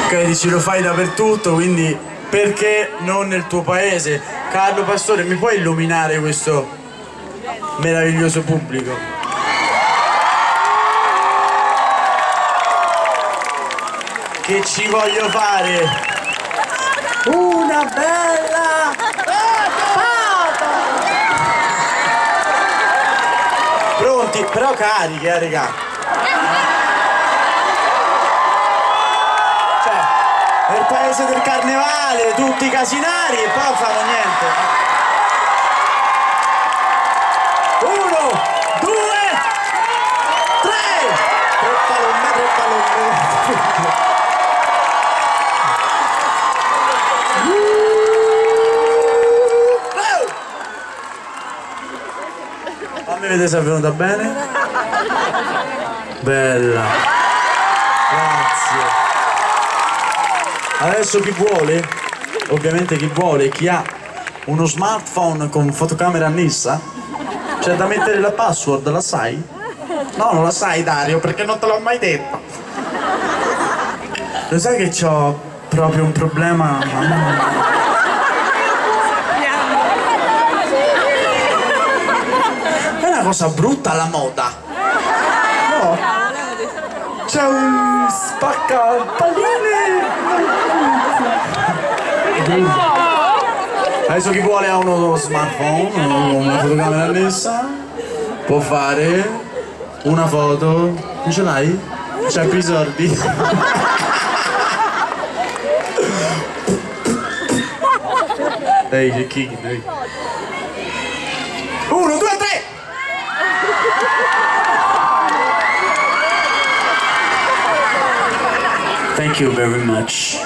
Ok, dici lo fai dappertutto, quindi perché non nel tuo paese? Carlo Pastore, mi puoi illuminare questo meraviglioso pubblico? Che ci voglio fare una bella fata! Pronti? Però carichi, raga. Nel paese del carnevale, tutti casinari e poi fanno niente. 1, 2, 3! 3 palombe, 3 palombe. Fammi vedere se è venuta bene. Bella. Grazie. Adesso chi vuole, ovviamente chi vuole, chi ha uno smartphone con fotocamera annessa, c'è da mettere la password, la sai? No, non la sai Dario, perché non te l'ho mai detto. Lo sai che c'ho proprio un problema? È una cosa brutta la moda. No, c'è un spaccapalline. Adesso chi vuole ha uno smartphone, una fotocamera annessa, può fare una foto. Non ce l'hai? C'hai qui i sordi? Ehi, che chi? 1, 2, 3! Thank you very much.